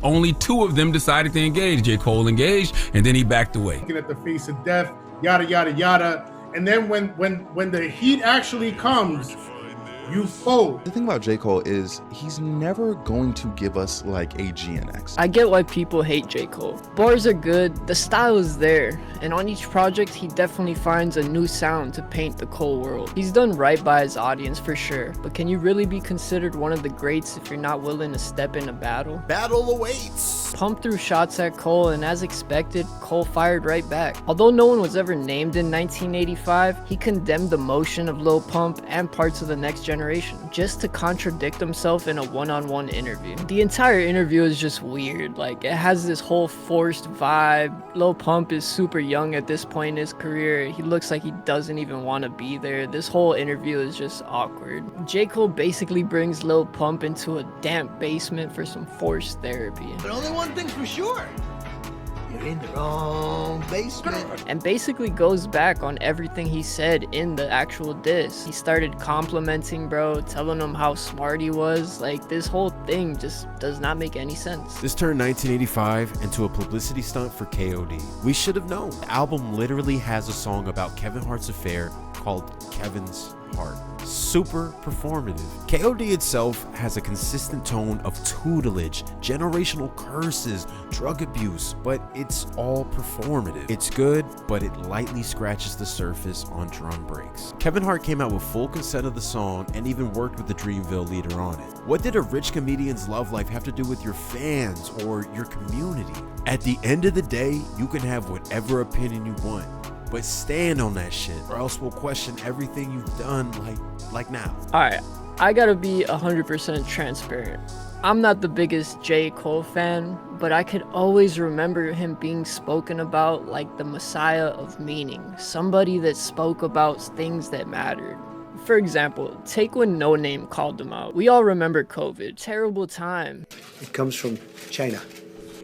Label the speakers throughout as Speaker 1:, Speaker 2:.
Speaker 1: Only 2 of them decided to engage. J. Cole engaged, and then he backed away.
Speaker 2: Looking at the face of death, yada, yada, yada. And then when the heat actually comes, you fold.
Speaker 3: The thing about J. Cole is he's never going to give us like a GNX.
Speaker 4: I get why people hate J. Cole. Bars are good, the style is there, and on each project he definitely finds a new sound to paint the Cole world. He's done right by his audience for sure, but can you really be considered one of the greats if you're not willing to step in a battle?
Speaker 5: Battle awaits!
Speaker 4: Pump threw shots at Cole, and as expected, Cole fired right back. Although no one was ever named in 1985, he condemned the motion of Lil Pump and parts of the next generation just to contradict himself in a one-on-one interview. The entire interview is just weird. Like, it has this whole forced vibe. Lil Pump is super young at this point in his career. He looks like he doesn't even want to be there. This whole interview is just awkward. J. Cole basically brings Lil Pump into a damp basement for some forced therapy.
Speaker 5: But only one thing's for sure. You're in the wrong basement.
Speaker 4: And basically goes back on everything he said in the actual diss. He started complimenting bro, telling him how smart he was. Like, this whole thing just does not make any sense.
Speaker 6: This turned 1985 into a publicity stunt for KOD. We should have known. The album literally has a song about Kevin Hart's affair called Kevin's Heart. Super performative. KOD itself has a consistent tone of tutelage, generational curses, drug abuse, but it's all performative. It's good, but it lightly scratches the surface on drum breaks. Kevin Hart came out with full consent of the song and even worked with the Dreamville leader on it. What did a rich comedian's love life have to do with your fans or your community? At the end of the day, you can have whatever opinion you want, but stand on that shit, or else we'll question everything you've done like now.
Speaker 4: Alright, I gotta be 100% transparent. I'm not the biggest J. Cole fan, but I could always remember him being spoken about like the Messiah of meaning, somebody that spoke about things that mattered. For example, take when No Name called him out. We all remember COVID, terrible time.
Speaker 5: It comes from China.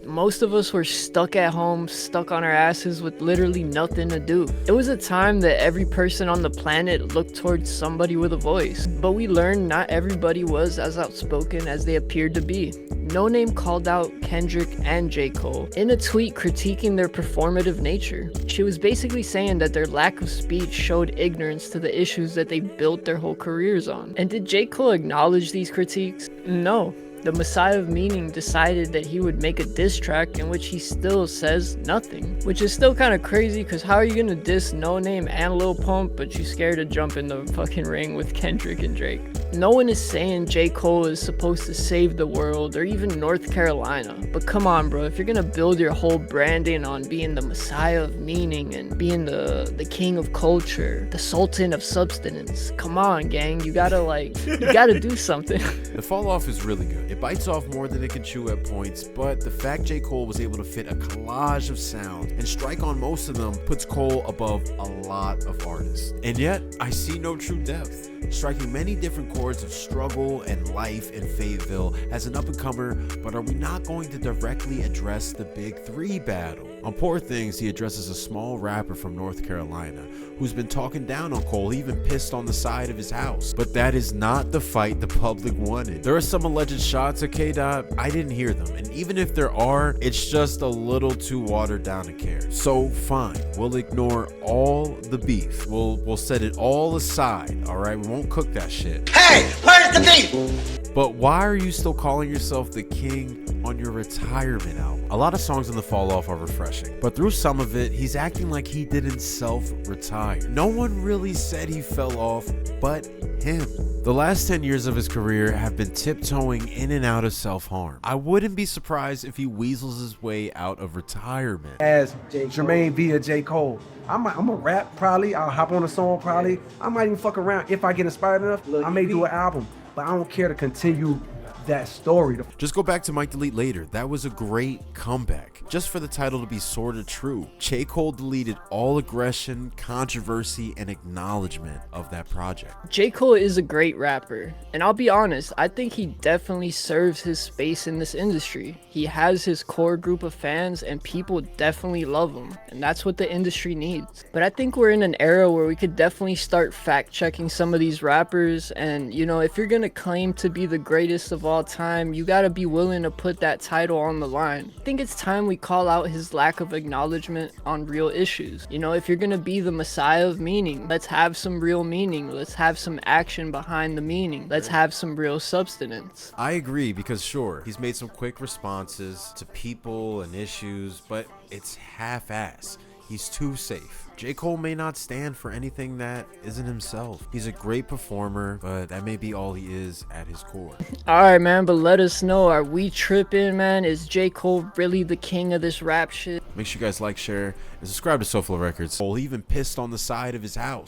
Speaker 4: Most of us were stuck at home, stuck on our asses with literally nothing to do. It was a time that every person on the planet looked towards somebody with a voice. But we learned not everybody was as outspoken as they appeared to be. No Name called out Kendrick and J. Cole in a tweet critiquing their performative nature. She was basically saying that their lack of speech showed ignorance to the issues that they built their whole careers on. And did J. Cole acknowledge these critiques? No. The Messiah of Meaning decided that he would make a diss track in which he still says nothing. Which is still kind of crazy, because how are you gonna diss No Name and Lil Pump, but you scared to jump in the fucking ring with Kendrick and Drake? No one is saying J. Cole is supposed to save the world, or even North Carolina. But come on, bro, if you're gonna build your whole branding on being the Messiah of Meaning and being the king of culture, the sultan of substance, come on, gang, you gotta do something.
Speaker 6: The fall off is really good. It bites off more than it can chew at points, but the fact J. Cole was able to fit a collage of sound and strike on most of them puts Cole above a lot of artists. And yet, I see no true depth. Striking many different chords of struggle and life in Fayetteville as an up-and-comer, but are we not going to directly address the Big Three battle? On Poor Things, he addresses a small rapper from North Carolina who's been talking down on Cole. He even pissed on the side of his house. But that is not the fight the public wanted. There are some alleged shots at K-Dot. I didn't hear them, and even if there are, it's just a little too watered down to care. So fine, we'll ignore all the beef. We'll set it all aside, all right? We won't cook that shit.
Speaker 5: Hey, where's the beef?
Speaker 6: But why are you still calling yourself the king on your retirement album? A lot of songs in the fall off are refreshing, but through some of it, he's acting like he didn't self-retire. No one really said he fell off but him. The last 10 years of his career have been tiptoeing in and out of self-harm. I wouldn't be surprised if he weasels his way out of retirement.
Speaker 7: As Jermaine via J. Cole. I'm a rap probably, I'll hop on a song probably. I might even fuck around if I get inspired enough. I may do an album, but I don't care to continue that story.
Speaker 6: Just go back to Mike Delete Later. That was a great comeback. Just for the title to be sorta true. J. Cole deleted all aggression, controversy, and acknowledgement of that project.
Speaker 4: J. Cole is a great rapper, and I'll be honest, I think he definitely serves his space in this industry. He has his core group of fans, and people definitely love him, and that's what the industry needs. But I think we're in an era where we could definitely start fact-checking some of these rappers, and you know, if you're gonna claim to be the greatest of all all time, you gotta be willing to put that title on the line. I think it's time we call out his lack of acknowledgement on real issues. You know, if you're gonna be the messiah of meaning, let's have some real meaning. Let's have some action behind the meaning. Let's have some real substance.
Speaker 6: I agree, because sure, he's made some quick responses to people and issues, but it's half-ass. He's too safe. J. Cole may not stand for anything that isn't himself. He's a great performer, but that may be all he is at his core.
Speaker 4: Alright, man, but let us know, are we tripping, man? Is J. Cole really the king of this rap shit?
Speaker 6: Make sure you guys like, share, and subscribe to SoFlo Records. Cole even pissed on the side of his house.